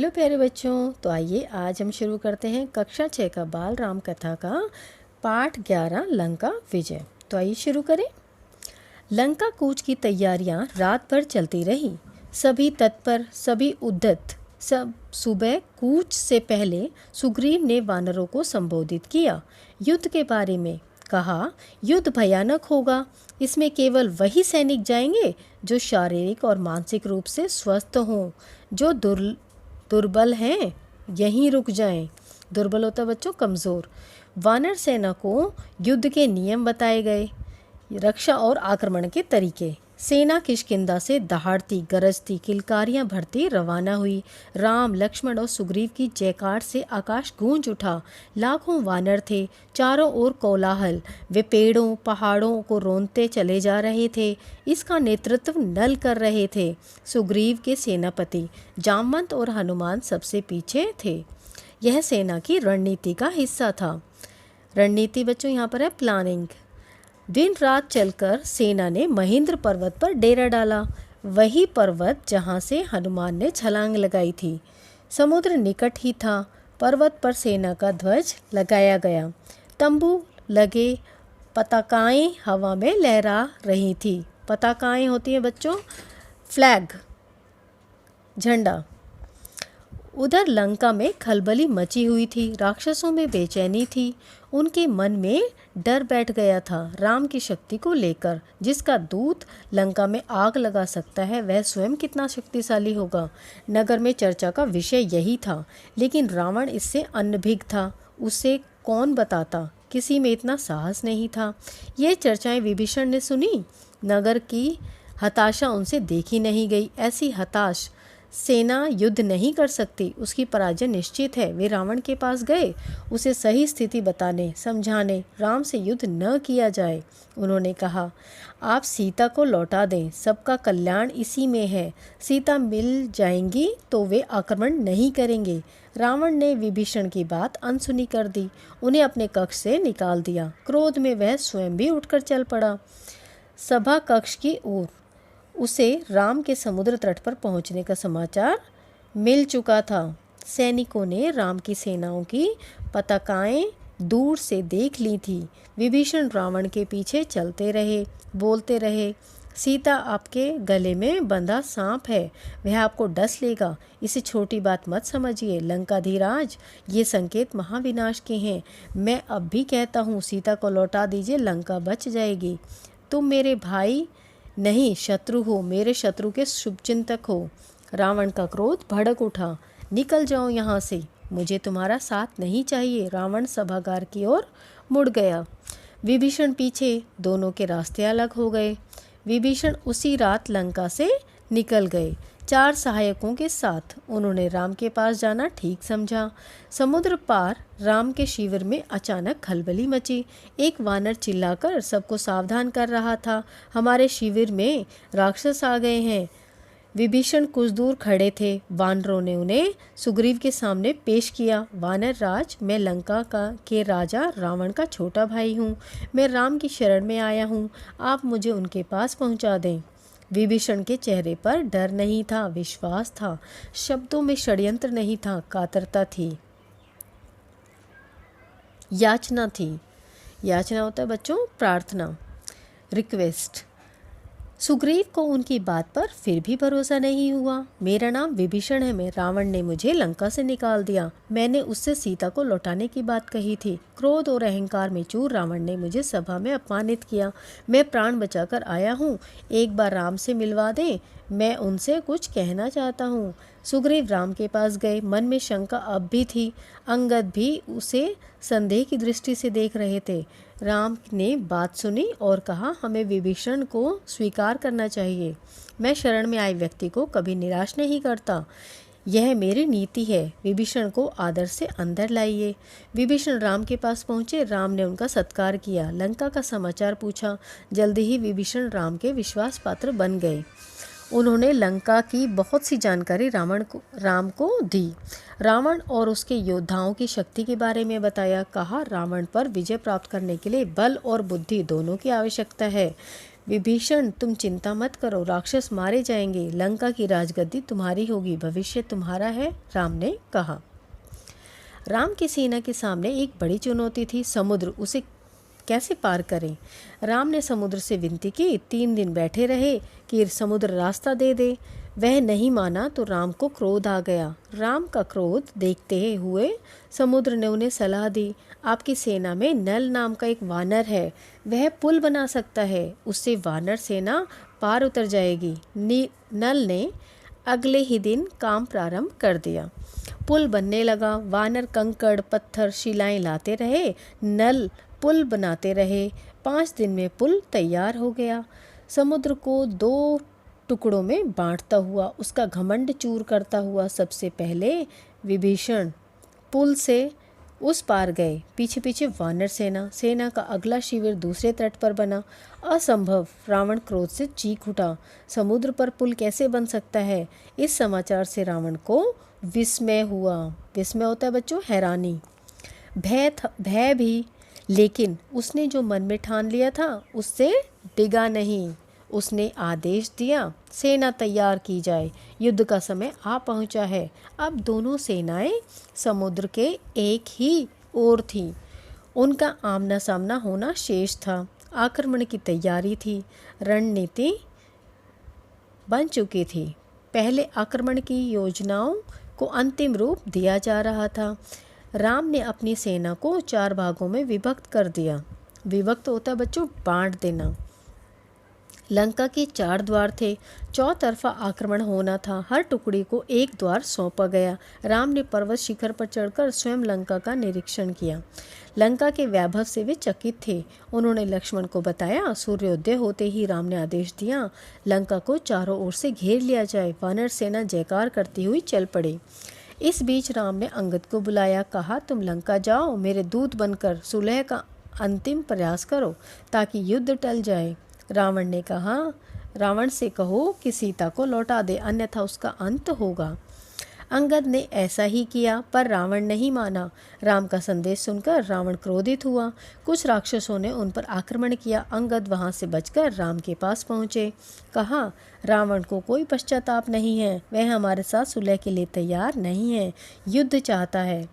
Hello प्यारे बच्चों, तो आइए आज हम शुरू करते हैं कक्षा 6 का बाल राम कथा का पाठ 11 लंका विजय। तो आइए शुरू करें। लंका कूच की तैयारियां रात भर चलती रही। सभी तत्पर, सभी उद्यत। सब सुबह कूच से पहले सुग्रीव ने वानरों को संबोधित किया। युद्ध के बारे में कहा, युद्ध भयानक होगा। इसमें केवल वही सैनिक जाएंगे जो शारीरिक और मानसिक रूप से स्वस्थ हों। जो दुर्बल हैं यहीं रुक जाएं। दुर्बल होता बच्चों कमज़ोर। वानर सेना को युद्ध के नियम बताए गए, रक्षा और आक्रमण के तरीके। सेना किष्किंधा से दहाड़ती गरजती किलकारियां भरती रवाना हुई। राम, लक्ष्मण और सुग्रीव की जयकार से आकाश गूंज उठा। लाखों वानर थे, चारों ओर कोलाहल। वे पेड़ों पहाड़ों को रोंदते चले जा रहे थे। इसका नेतृत्व नल कर रहे थे। सुग्रीव के सेनापति जामवंत और हनुमान सबसे पीछे थे। यह सेना की रणनीति का हिस्सा था। रणनीति बच्चों यहाँ पर है प्लानिंग। दिन रात चलकर सेना ने महेंद्र पर्वत पर डेरा डाला, वही पर्वत जहाँ से हनुमान ने छलांग लगाई थी। समुद्र निकट ही था। पर्वत पर सेना का ध्वज लगाया गया। तंबू लगे, पताकाएं हवा में लहरा रही थी। पताकाएं होती हैं बच्चों फ्लैग, झंडा। उधर लंका में खलबली मची हुई थी। राक्षसों में बेचैनी थी। उनके मन में डर बैठ गया था राम की शक्ति को लेकर। जिसका दूत लंका में आग लगा सकता है वह स्वयं कितना शक्तिशाली होगा। नगर में चर्चा का विषय यही था, लेकिन रावण इससे अनभिज्ञ था। उसे कौन बताता, किसी में इतना साहस नहीं था। ये चर्चाएं विभीषण ने सुनी। नगर की हताशा उनसे देखी नहीं गई। ऐसी हताश सेना युद्ध नहीं कर सकती, उसकी पराजय निश्चित है। वे रावण के पास गए, उसे सही स्थिति बताने समझाने राम से युद्ध न किया जाए। उन्होंने कहा, आप सीता को लौटा दें, सबका कल्याण इसी में है। सीता मिल जाएंगी तो वे आक्रमण नहीं करेंगे। रावण ने विभीषण की बात अनसुनी कर दी, उन्हें अपने कक्ष से निकाल दिया। क्रोध में वह स्वयं भी उठकर चल पड़ा सभा कक्ष की ओर। उसे राम के समुद्र तट पर पहुंचने का समाचार मिल चुका था। सैनिकों ने राम की सेनाओं की पताकाएं दूर से देख ली थी। विभीषण रावण के पीछे चलते रहे, बोलते रहे, सीता आपके गले में बंधा सांप है, वह आपको डस लेगा। इसे छोटी बात मत समझिए लंकाधीराज, ये संकेत महाविनाश के हैं। मैं अब भी कहता हूँ, सीता को लौटा दीजिए, लंका बच जाएगी। तुम मेरे भाई नहीं शत्रु हो, मेरे शत्रु के शुभचिंतक हो। रावण का क्रोध भड़क उठा। निकल जाओ यहाँ से, मुझे तुम्हारा साथ नहीं चाहिए। रावण सभागार की ओर मुड़ गया। विभीषण पीछे, दोनों के रास्ते अलग हो गए। विभीषण उसी रात लंका से निकल गए 4 सहायकों के साथ। उन्होंने राम के पास जाना ठीक समझा। समुद्र पार राम के शिविर में अचानक खलबली मची। एक वानर चिल्लाकर सबको सावधान कर रहा था, हमारे शिविर में राक्षस आ गए हैं। विभीषण कुछ दूर खड़े थे। वानरों ने उन्हें सुग्रीव के सामने पेश किया। वानर राज, मैं लंका के राजा रावण का छोटा भाई हूँ। मैं राम की शरण में आया हूँ, आप मुझे उनके पास पहुँचा दें। विभीषण के चेहरे पर डर नहीं था, विश्वास था। शब्दों में षड्यंत्र नहीं था, कातरता थी, याचना थी। याचना होता है बच्चों प्रार्थना, रिक्वेस्ट। सुग्रीव को उनकी बात पर फिर भी भरोसा नहीं हुआ। मेरा नाम विभीषण है, रावण ने मुझे लंका से निकाल दिया। मैंने उससे सीता को लौटाने की बात कही थी। क्रोध और अहंकार में चूर रावण ने मुझे सभा में अपमानित किया। मैं प्राण बचाकर आया हूँ, एक बार राम से मिलवा दें, मैं उनसे कुछ कहना चाहता हूँ। सुग्रीव राम के पास गए। मन में शंका अब भी थी। अंगद भी उसे संदेह की दृष्टि से देख रहे थे। राम ने बात सुनी और कहा, हमें विभीषण को स्वीकार करना चाहिए। मैं शरण में आए व्यक्ति को कभी निराश नहीं करता, यह मेरी नीति है। विभीषण को आदर से अंदर लाइए। विभीषण राम के पास पहुँचे। राम ने उनका सत्कार किया, लंका का समाचार पूछा। जल्दी ही विभीषण राम के विश्वास पात्र बन गए। उन्होंने लंका की बहुत सी जानकारी राम को दी। रावण और उसके योद्धाओं की शक्ति के बारे में बताया। कहा, रावण पर विजय प्राप्त करने के लिए बल और बुद्धि दोनों की आवश्यकता है। विभीषण तुम चिंता मत करो, राक्षस मारे जाएंगे, लंका की राजगद्दी तुम्हारी होगी, भविष्य तुम्हारा है, राम ने कहा। राम की सेना के सामने एक बड़ी चुनौती थी, समुद्र, उसे कैसे पार करें। राम ने समुद्र से विनती की, 3 दिन बैठे रहे कि समुद्र रास्ता दे दे। वह नहीं माना तो राम को क्रोध आ गया। राम का क्रोध देखते हुए समुद्र ने उन्हें सलाह दी, आपकी सेना में नल नाम का एक वानर है, वह पुल बना सकता है, उससे वानर सेना पार उतर जाएगी। नल ने अगले ही दिन काम प्रारंभ कर दिया। पुल बनने लगा। वानर कंकड़ पत्थर शिलाएं लाते रहे, नल पुल बनाते रहे। 5 दिन में पुल तैयार हो गया। समुद्र को 2 टुकड़ों में बांटता हुआ, उसका घमंड चूर करता हुआ सबसे पहले विभीषण पुल से उस पार गए। पीछे पीछे वानर सेना का अगला शिविर दूसरे तट पर बना। असंभव, रावण क्रोध से चीख उठा, समुद्र पर पुल कैसे बन सकता है। इस समाचार से रावण को विस्मय हुआ। विस्मय होता है बच्चों, हैरानी, भय भी, लेकिन उसने जो मन में ठान लिया था उससे डिगा नहीं। उसने आदेश दिया, सेना तैयार की जाए, युद्ध का समय आ पहुंचा है। अब दोनों सेनाएं समुद्र के एक ही ओर थीं। उनका आमना सामना होना शेष था। आक्रमण की तैयारी थी, रणनीति बन चुकी थी। पहले आक्रमण की योजनाओं को अंतिम रूप दिया जा रहा था। राम ने अपनी सेना को 4 भागों में विभक्त कर दिया। विभक्त होता बच्चों बांट देना। लंका के 4 द्वार थे, चौतरफा आक्रमण होना था। हर टुकड़ी को एक द्वार सौंपा गया। राम ने पर्वत शिखर पर चढ़कर स्वयं लंका का निरीक्षण किया। लंका के वैभव से वे चकित थे। उन्होंने लक्ष्मण को बताया। सूर्योदय होते ही राम ने आदेश दिया, लंका को चारों ओर से घेर लिया जाए। वानर सेना जयकार करती हुई चल पड़ी। इस बीच राम ने अंगद को बुलाया, कहा, तुम लंका जाओ, मेरे दूत बनकर सुलह का अंतिम प्रयास करो ताकि युद्ध टल जाए। रावण ने कहा, रावण से कहो कि सीता को लौटा दे, अन्यथा उसका अंत होगा। अंगद ने ऐसा ही किया, पर रावण नहीं माना। राम का संदेश सुनकर रावण क्रोधित हुआ। कुछ राक्षसों ने उन पर आक्रमण किया। अंगद वहां से बचकर राम के पास पहुंचे। कहा, रावण को कोई पश्चाताप नहीं है, वह हमारे साथ सुलह के लिए तैयार नहीं है, युद्ध चाहता है।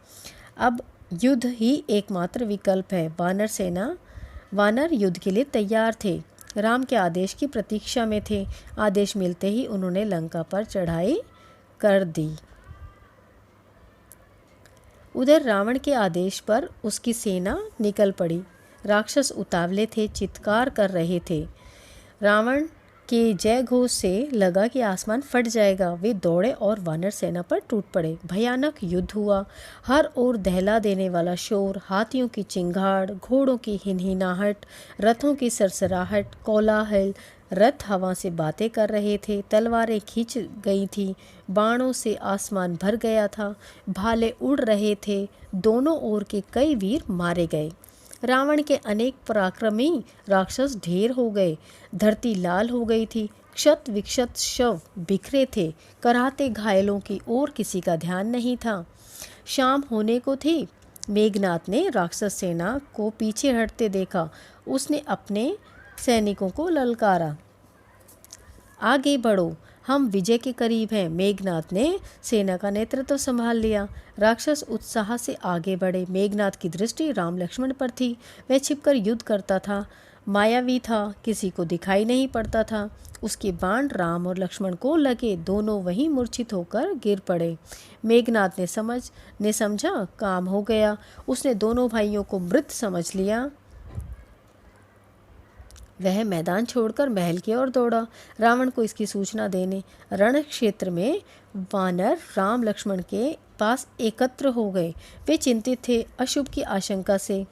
अब युद्ध ही एकमात्र विकल्प है। वानर युद्ध के लिए तैयार थे, राम के आदेश की प्रतीक्षा में थे। आदेश मिलते ही उन्होंने लंका पर चढ़ाई कर दी। उधर रावण के आदेश पर उसकी सेना निकल पड़ी। राक्षस उतावले थे, चित्कार कर रहे थे। रावण के जय घोष से लगा कि आसमान फट जाएगा। वे दौड़े और वानर सेना पर टूट पड़े। भयानक युद्ध हुआ। हर ओर दहला देने वाला शोर, हाथियों की चिंगाड़, घोड़ों की हिनहिनाहट, रथों की सरसराहट, कोलाहल। रथ हवा से बातें कर रहे थे, तलवारें खींच गई थी, बाणों से आसमान भर गया था, भाले उड़ रहे थे। दोनों ओर के कई वीर मारे गए। रावण के अनेक पराक्रमी राक्षस ढेर हो गए। धरती लाल हो गई थी। क्षत विक्षत शव बिखरे थे। कराहते घायलों की ओर किसी का ध्यान नहीं था। शाम होने को थी। मेघनाद ने राक्षस सेना को पीछे हटते देखा। उसने अपने सैनिकों को ललकारा, आगे बढ़ो, हम विजय के करीब हैं। मेघनाद ने सेना का नेतृत्व संभाल लिया। राक्षस उत्साह से आगे बढ़े। मेघनाद की दृष्टि राम लक्ष्मण पर थी। वह छिपकर युद्ध करता था, मायावी था, किसी को दिखाई नहीं पड़ता था। उसके बाण राम और लक्ष्मण को लगे, दोनों वहीं मूर्छित होकर गिर पड़े। मेघनाद ने समझा काम हो गया। उसने दोनों भाइयों को मृत समझ लिया। वह मैदान छोड़कर महल की ओर दौड़ा। रावण को इसकी सूचना देने रण क्षेत्र में वानर राम लक्ष्मण के पास एकत्र हो गए। वे चिंतित थे, अशुभ की आशंका से।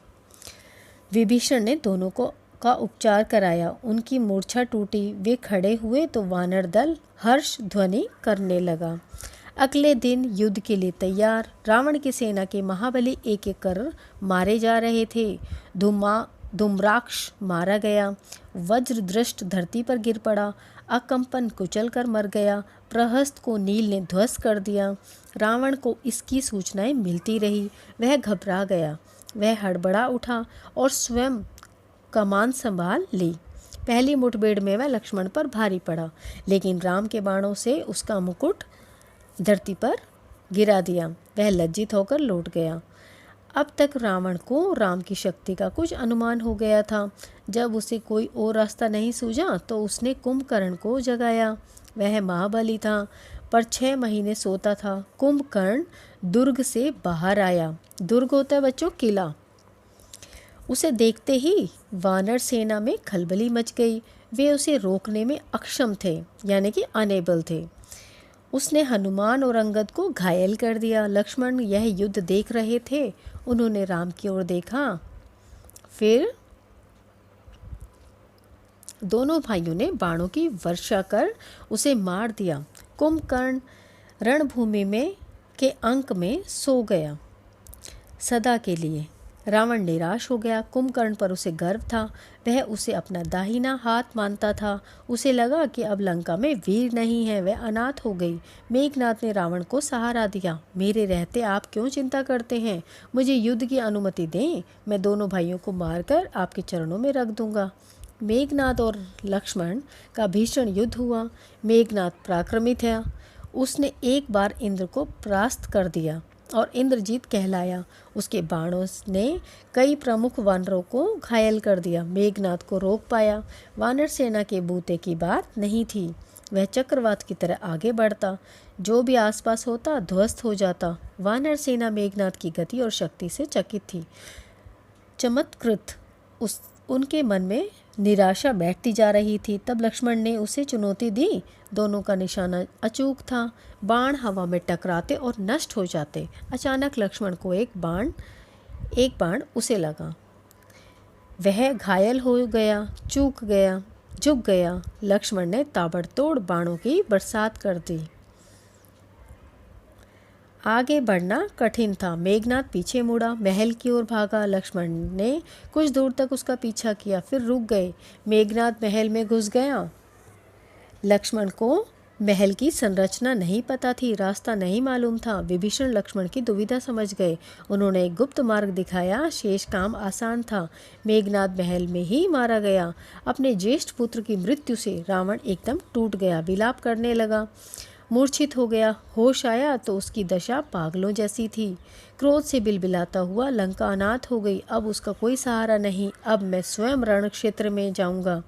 विभीषण ने दोनों का उपचार कराया। उनकी मूर्छा टूटी। वे खड़े हुए तो वानर दल हर्ष ध्वनि करने लगा। अगले दिन युद्ध के लिए तैयार। रावण की सेना के महाबली एक एक कर मारे जा रहे थे। धूम्राक्ष मारा गया। वज्रदृष्ट धरती पर गिर पड़ा। अकंपन कुचल कर मर गया। प्रहस्त को नील ने ध्वस्त कर दिया। रावण को इसकी सूचनाएं मिलती रही। वह घबरा गया। वह हड़बड़ा उठा और स्वयं कमान संभाल ली। पहली मुठभेड़ में वह लक्ष्मण पर भारी पड़ा, लेकिन राम के बाणों से उसका मुकुट धरती पर गिरा दिया। वह लज्जित होकर लौट गया। अब तक रावण को राम की शक्ति का कुछ अनुमान हो गया था। जब उसे कोई और रास्ता नहीं सूझा तो उसने कुंभकर्ण को जगाया। वह महाबली था, पर 6 महीने सोता था। कुंभकर्ण दुर्ग से बाहर आया। दुर्ग होता है बच्चों किला। उसे देखते ही वानर सेना में खलबली मच गई। वे उसे रोकने में अक्षम थे, यानी कि अनेबल थे। उसने हनुमान और अंगद को घायल कर दिया। लक्ष्मण यह युद्ध देख रहे थे। उन्होंने राम की ओर देखा। फिर दोनों भाइयों ने बाणों की वर्षा कर उसे मार दिया। कुंभकर्ण रणभूमि में के अंक में सो गया सदा के लिए। रावण निराश हो गया। कुंभकर्ण पर उसे गर्व था। वह उसे अपना दाहिना हाथ मानता था। उसे लगा कि अब लंका में वीर नहीं है, वह अनाथ हो गई। मेघनाद ने रावण को सहारा दिया। मेरे रहते आप क्यों चिंता करते हैं? मुझे युद्ध की अनुमति दें, मैं दोनों भाइयों को मारकर आपके चरणों में रख दूंगा। मेघनाद और लक्ष्मण का भीषण युद्ध हुआ। मेघनाद पराक्रमी था। उसने एक बार इंद्र को परास्त कर दिया और इंद्रजीत कहलाया। उसके बाणों ने कई प्रमुख वानरों को घायल कर दिया। मेघनाद को रोक पाया। वानर सेना के बूते की बात नहीं थी। वह चक्रवात की तरह आगे बढ़ता। जो भी आसपास होता ध्वस्त हो जाता। वानर सेना मेघनाद की गति और शक्ति से चकित थी। चमत्कृत उनके मन में निराशा बैठती जा रही थी। तब लक्ष्मण ने उसे चुनौती दी। दोनों का निशाना अचूक था। बाण हवा में टकराते और नष्ट हो जाते। अचानक लक्ष्मण को एक बाण उसे लगा। वह घायल हो गया, झुक गया। लक्ष्मण ने ताबड़तोड़ बाणों की बरसात कर दी। आगे बढ़ना कठिन था। मेघनाद पीछे मुड़ा, महल की ओर भागा। लक्ष्मण ने कुछ दूर तक उसका पीछा किया, फिर रुक गए। मेघनाद महल में घुस गया। लक्ष्मण को महल की संरचना नहीं पता थी, रास्ता नहीं मालूम था। विभीषण लक्ष्मण की दुविधा समझ गए। उन्होंने एक गुप्त मार्ग दिखाया। शेष काम आसान था। मेघनाद महल में ही मारा गया। अपने ज्येष्ठ पुत्र की मृत्यु से रावण एकदम टूट गया, विलाप करने लगा, मूर्छित हो गया। होश आया तो उसकी दशा पागलों जैसी थी। क्रोध से बिलबिलाता हुआ, लंका अनाथ हो गई, अब उसका कोई सहारा नहीं, अब मैं स्वयं रण क्षेत्र में जाऊंगा।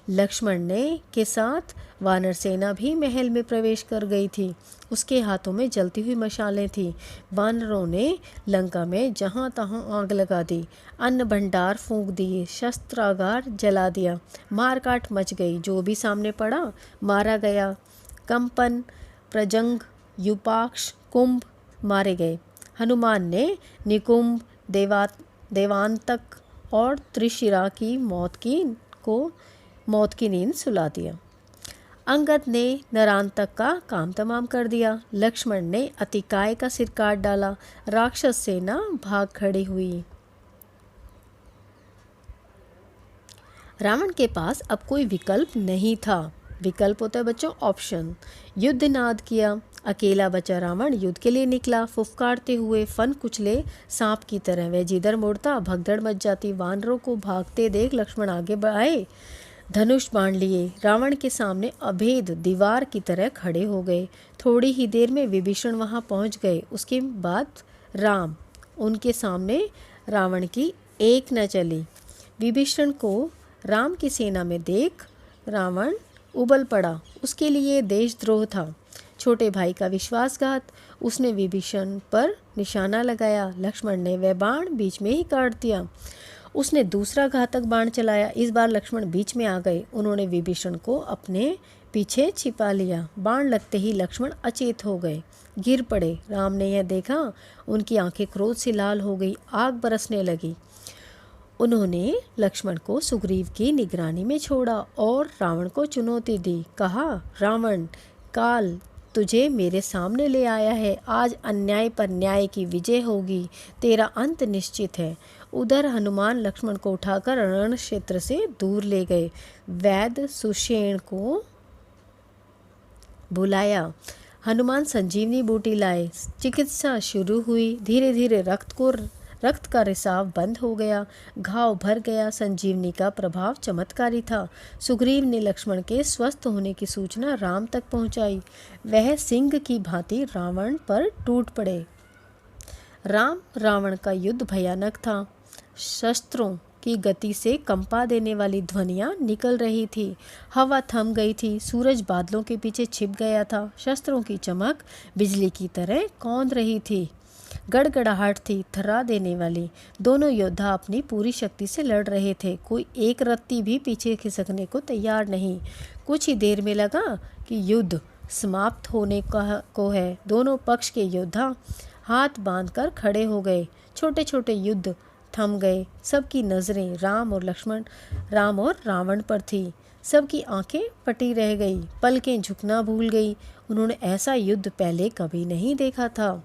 लक्ष्मण ने के साथ वानर सेना भी महल में प्रवेश कर गई थी। उसके हाथों में जलती हुई मशालें थीं। वानरों ने लंका में जहाँ तहाँ आग लगा दी, अन्न भंडार फूंक दिए, शस्त्रागार जला दिया। मारकाट मच गई। जो भी सामने पड़ा मारा गया। कंपन, प्रजंग, युपाक्ष, कुंभ मारे गए। हनुमान ने निकुंभ, देवांतक और त्रिशिरा की मौत की नींद सुला दिया। अंगद ने नरांतक का काम तमाम कर दिया। लक्ष्मण ने अतिकाय का सिर काट डाला। राक्षस सेना भाग खड़ी हुई। रावण के पास अब कोई विकल्प नहीं था। विकल्प होता है बच्चों ऑप्शन। युद्ध नाद किया। अकेला बचा रावण युद्ध के लिए निकला। फुफकारते हुए फन कुचले सांप की तरह वह जिधर मुड़ता भगदड़ मच जाती। वानरों को भागते देख लक्ष्मण आगे आए, धनुष बाण लिए। रावण के सामने अभेद दीवार की तरह खड़े हो गए। थोड़ी ही देर में विभीषण वहां पहुंच गए। उसके बाद राम। उनके सामने रावण की एक न चली। विभीषण को राम की सेना में देख रावण उबल पड़ा। उसके लिए देशद्रोह था, छोटे भाई का विश्वासघात। उसने विभीषण पर निशाना लगाया। लक्ष्मण ने वह बाण बीच में ही काट दिया। उसने दूसरा घातक बाण चलाया। इस बार लक्ष्मण बीच में आ गए। उन्होंने विभीषण को अपने पीछे छिपा लिया। बाण लगते ही लक्ष्मण अचेत हो गए, गिर पड़े। राम ने यह देखा। उनकी आंखें क्रोध से लाल हो गई, आग बरसने लगी। उन्होंने लक्ष्मण को सुग्रीव की निगरानी में छोड़ा और रावण को चुनौती दी। कहा, रावण, काल तुझे मेरे सामने ले आया है। आज अन्याय पर न्याय की विजय होगी। तेरा अंत निश्चित है। उधर हनुमान लक्ष्मण को उठाकर रण क्षेत्र से दूर ले गए। वैद्य सुषेण को बुलाया। हनुमान संजीवनी बूटी लाए। चिकित्सा शुरू हुई। धीरे धीरे रक्त का रिसाव बंद हो गया, घाव भर गया। संजीवनी का प्रभाव चमत्कारी था। सुग्रीव ने लक्ष्मण के स्वस्थ होने की सूचना राम तक पहुंचाई। वह सिंह की भांति रावण पर टूट पड़े। राम रावण का युद्ध भयानक था। शस्त्रों की गति से कंपा देने वाली ध्वनियाँ निकल रही थी। हवा थम गई थी। सूरज बादलों के पीछे छिप गया था। शस्त्रों की चमक बिजली की तरह कौंध रही थी। गड़गड़ाहट थी थर्रा देने वाली। दोनों योद्धा अपनी पूरी शक्ति से लड़ रहे थे। कोई एक रत्ती भी पीछे खिसकने को तैयार नहीं। कुछ ही देर में लगा कि युद्ध समाप्त होने को है। दोनों पक्ष के योद्धा हाथ बांधकर खड़े हो गए। छोटे छोटे युद्ध थम गए। सबकी नज़रें राम और रावण पर थी। सबकी आंखें फटी रह गई, पलकें झुकना भूल गई। उन्होंने ऐसा युद्ध पहले कभी नहीं देखा था।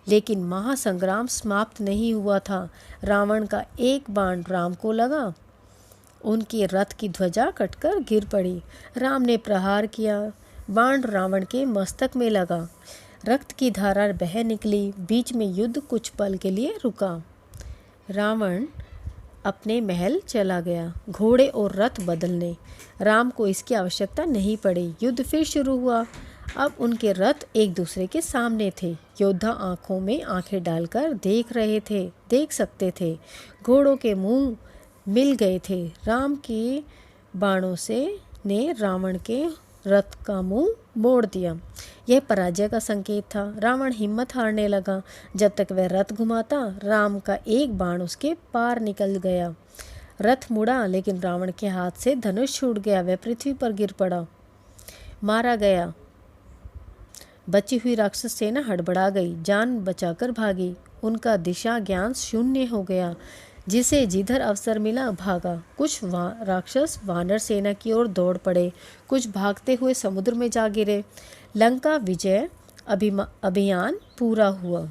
लेकिन महासंग्राम समाप्त नहीं हुआ था। रावण का एक बाण राम को लगा। उनके रथ की ध्वजा कटकर गिर पड़ी। राम ने प्रहार किया। बाण रावण के मस्तक में लगा। रक्त की धारा बह निकली। बीच में युद्ध कुछ पल के लिए रुका। रावण अपने महल चला गया, घोड़े और रथ बदलने। राम को इसकी आवश्यकता नहीं पड़ी। युद्ध फिर शुरू हुआ। अब उनके रथ एक दूसरे के सामने थे। योद्धा आंखों में आंखें डालकर देख सकते थे। घोड़ों के मुंह मिल गए थे। राम के बाणों ने रावण के रथ का मुंह मोड़ दिया। यह पराजय का संकेत था। रावण हिम्मत हारने लगा। जब तक वह रथ घुमाता, राम का एक बाण उसके पार निकल गया। रथ मुड़ा, लेकिन रावण के हाथ से धनुष छूट गया। वह पृथ्वी पर गिर पड़ा, मारा गया। बची हुई राक्षस सेना हड़बड़ा गई, जान बचाकर भागी। उनका दिशा ज्ञान शून्य हो गया। जिसे जिधर अवसर मिला भागा। कुछ राक्षस वानर सेना की ओर दौड़ पड़े, कुछ भागते हुए समुद्र में जा गिरे। लंका विजय अभियान पूरा हुआ।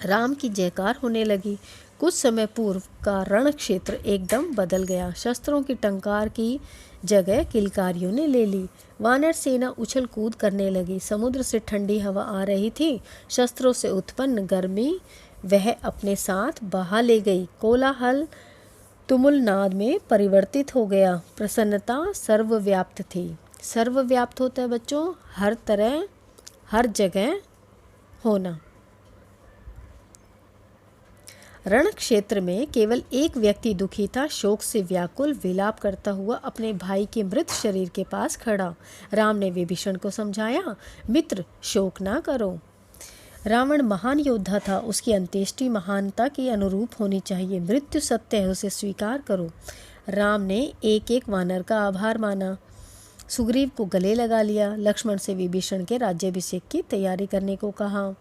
राम की जयकार होने लगी। कुछ समय पूर्व का रण क्षेत्र एकदम बदल गया। शस्त्रों की टंकार की जगह किलकारियों ने ले ली। वानर सेना उछल कूद करने लगी। समुद्र से ठंडी हवा आ रही थी। शस्त्रों से उत्पन्न गर्मी वह अपने साथ बहा ले गई। कोलाहल तुमुलनाद में परिवर्तित हो गया। प्रसन्नता सर्वव्याप्त थी। सर्वव्याप्त होता है बच्चों, हर तरह हर जगह होना। रण क्षेत्र में केवल एक व्यक्ति दुखी था, शोक से व्याकुल, विलाप करता हुआ अपने भाई के मृत शरीर के पास खड़ा। राम ने विभीषण को समझाया, मित्र शोक ना करो। रावण महान योद्धा था। उसकी अंत्येष्टि महानता के अनुरूप होनी चाहिए। मृत्यु सत्य है, उसे स्वीकार करो। राम ने एक एक वानर का आभार माना। सुग्रीव को गले लगा लिया। लक्ष्मण से विभीषण के राज्याभिषेक की तैयारी करने को कहा।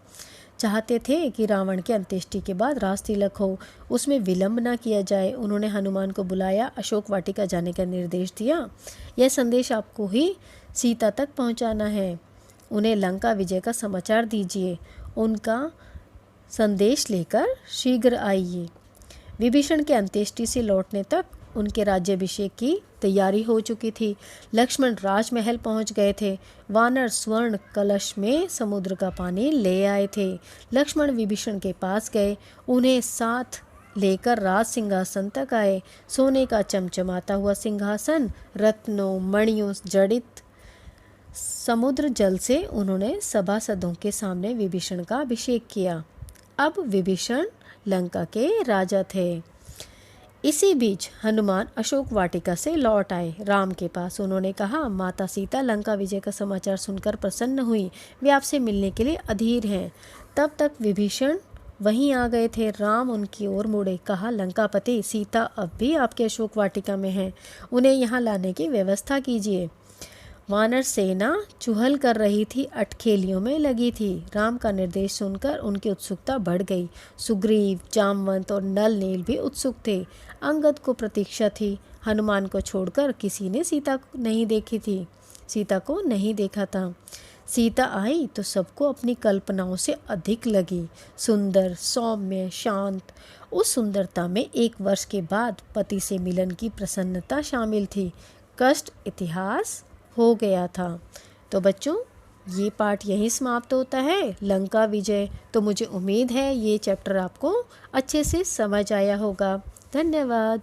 चाहते थे कि रावण के अंत्येष्टि के बाद राज तिलक हो, उसमें विलंब न किया जाए। उन्होंने हनुमान को बुलाया, अशोक वाटिका जाने का निर्देश दिया। यह संदेश आपको ही सीता तक पहुंचाना है। उन्हें लंका विजय का समाचार दीजिए। उनका संदेश लेकर शीघ्र आइए। विभीषण के अंत्येष्टि से लौटने तक उनके राज्याभिषेक की तैयारी हो चुकी थी। लक्ष्मण राजमहल पहुंच गए थे। वानर स्वर्ण कलश में समुद्र का पानी ले आए थे। लक्ष्मण विभीषण के पास गए, उन्हें साथ लेकर राज सिंहासन तक आए। सोने का चमचमाता हुआ सिंहासन, रत्नों मणियों जड़ित समुद्र जल से उन्होंने सभासदों के सामने विभीषण का अभिषेक किया। अब विभीषण लंका के राजा थे। इसी बीच हनुमान अशोक वाटिका से लौट आए राम के पास। उन्होंने कहा, माता सीता लंका विजय का समाचार सुनकर प्रसन्न हुई, वे आपसे मिलने के लिए अधीर हैं। तब तक विभीषण वहीं आ गए थे। राम उनकी ओर मुड़े, कहा, लंकापति सीता अब भी आपके अशोक वाटिका में हैं, उन्हें यहाँ लाने की व्यवस्था कीजिए। वानर सेना चुहल कर रही थी, अटखेलियों में लगी थी। राम का निर्देश सुनकर उनकी उत्सुकता बढ़ गई। सुग्रीव, जामवंत और नल नील भी उत्सुक थे। अंगद को प्रतीक्षा थी। हनुमान को छोड़कर किसी ने सीता को नहीं देखा था। सीता आई तो सबको अपनी कल्पनाओं से अधिक लगी। सुंदर, सौम्य, शांत। उस सुंदरता में 1 वर्ष के बाद पति से मिलन की प्रसन्नता शामिल थी। कष्ट इतिहास हो गया था। तो बच्चों, ये पाठ यहीं समाप्त होता है, लंका विजय। तो मुझे उम्मीद है ये चैप्टर आपको अच्छे से समझ आया होगा। धन्यवाद।